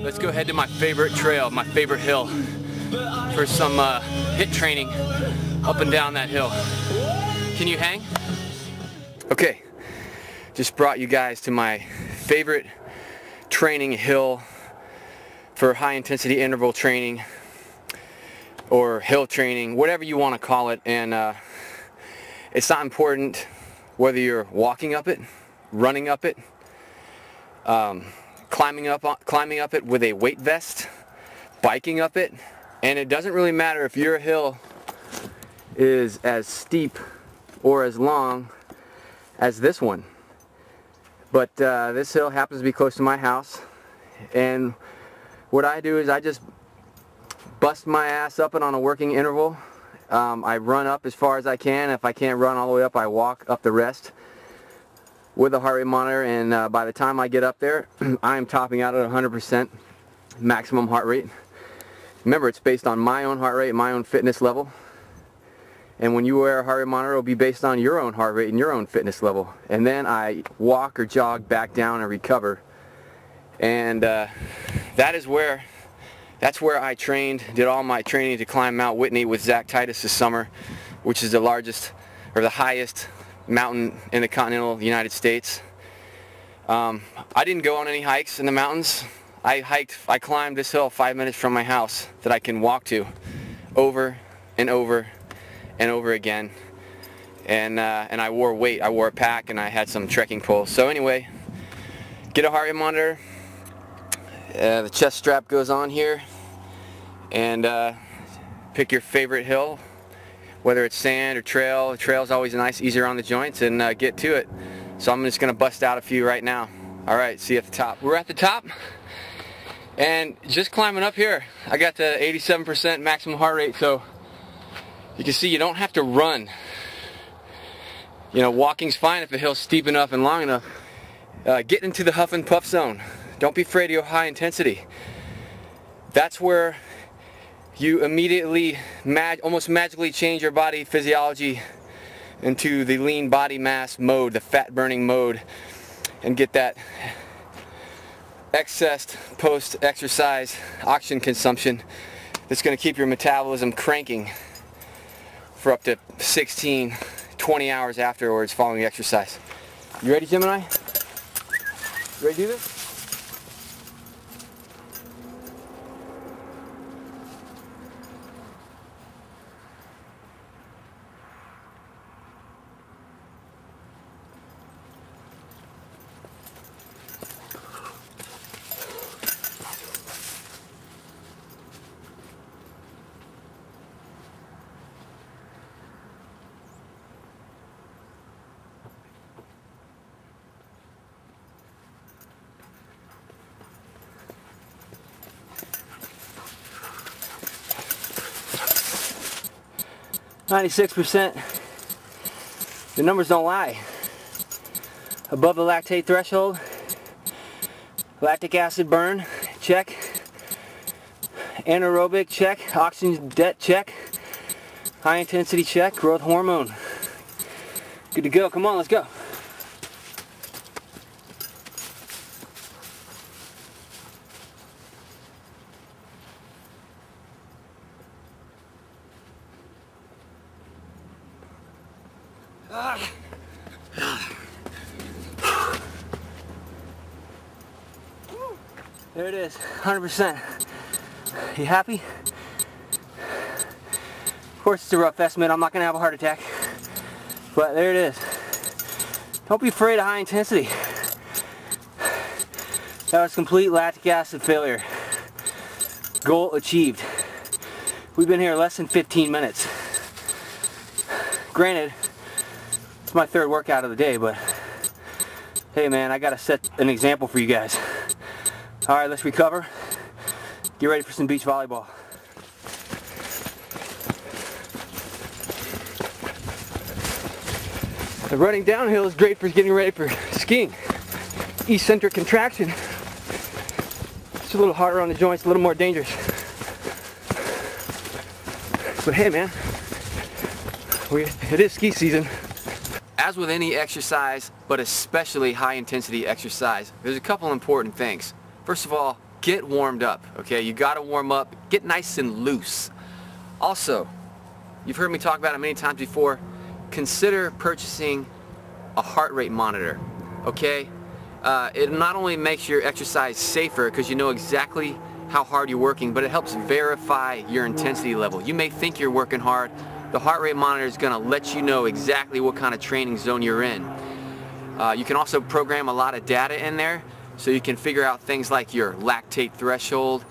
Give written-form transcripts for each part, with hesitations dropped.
Let's go head to my favorite trail, my favorite hill, for some HIIT training up and down that hill. Can you hang? Okay, just brought you guys to my favorite training hill for high intensity interval training or hill training, whatever you want to call it. And it's not important whether you're walking up it, running up it, climbing up it with a weight vest, biking up it, and it doesn't really matter if your hill is as steep or as long as this one. But this hill happens to be close to my house, and what I do is I just bust my ass up it on a working interval. I run up as far as I can. If I can't run all the way up, I walk up the rest with a heart rate monitor, and by the time I get up there, I'm topping out at 100% maximum heart rate. Remember, it's based on my own heart rate, my own fitness level. And when you wear a heart rate monitor, it'll be based on your own heart rate and your own fitness level. And then I walk or jog back down and recover. And that's where I trained, did all my training to climb Mount Whitney with Zach Titus this summer, which is the largest or the highest mountain in the continental United States. I didn't go on any hikes in the mountains. I climbed this hill 5 minutes from my house that I can walk to over and over and over again. And I wore weight. I wore a pack, and I had some trekking poles. So anyway, get a heart rate monitor. The chest strap goes on here, and pick your favorite hill, whether it's sand or trail. The trail's always nice, easier on the joints, and get to it. So I'm just gonna bust out a few right now. All right, see you at the top. We're at the top, and just climbing up here, I got to 87% maximum heart rate. So you can see you don't have to run. You know, walking's fine if the hill's steep enough and long enough. Get into the huff and puff zone. Don't be afraid of your high intensity. That's where you immediately, almost magically change your body physiology into the lean body mass mode, the fat burning mode, and get that excess post-exercise oxygen consumption that's going to keep your metabolism cranking for up to 16, 20 hours afterwards following the exercise. You ready, Gemini? You ready to do this? %. The numbers don't lie. Above the lactate threshold, lactic acid burn, check. Anaerobic, check. Oxygen debt, check. High intensity, check. Growth hormone. Good to go. Come on, let's go. There it is, 100%. You happy? Of course it's a rough estimate, I'm not going to have a heart attack. But there it is. Don't be afraid of high intensity. That was complete lactic acid failure. Goal achieved. We've been here less than 15 minutes. Granted, it's my third workout of the day, but hey man, I gotta set an example for you guys. Alright, let's recover. Get ready for some beach volleyball. The running downhill is great for getting ready for skiing. Eccentric contraction. It's a little harder on the joints, a little more dangerous. But hey man, it is ski season. As with any exercise, but especially high intensity exercise, there's a couple important things. First of all, get warmed up, okay? You gotta warm up, get nice and loose. Also, you've heard me talk about it many times before, consider purchasing a heart rate monitor, okay? It not only makes your exercise safer because you know exactly how hard you're working, but it helps verify your intensity level. You may think you're working hard. The heart rate monitor is going to let you know exactly what kind of training zone you're in. You can also program a lot of data in there, so you can figure out things like your lactate threshold,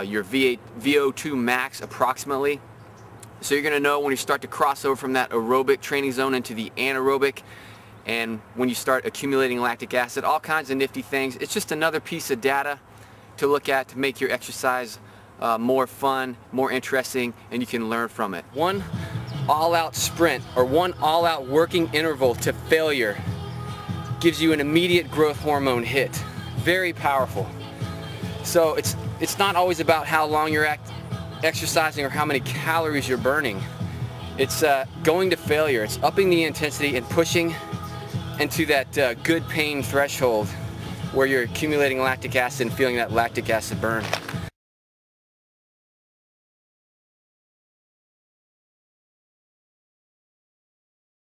your VO2 max approximately. So you're going to know when you start to cross over from that aerobic training zone into the anaerobic, and when you start accumulating lactic acid, all kinds of nifty things. It's just another piece of data to look at to make your exercise more fun, more interesting, and you can learn from it. One all-out sprint or one all-out working interval to failure gives you an immediate growth hormone hit. Very powerful. So it's not always about how long you're exercising or how many calories you're burning. It's going to failure. It's upping the intensity and pushing into that good pain threshold where you're accumulating lactic acid and feeling that lactic acid burn.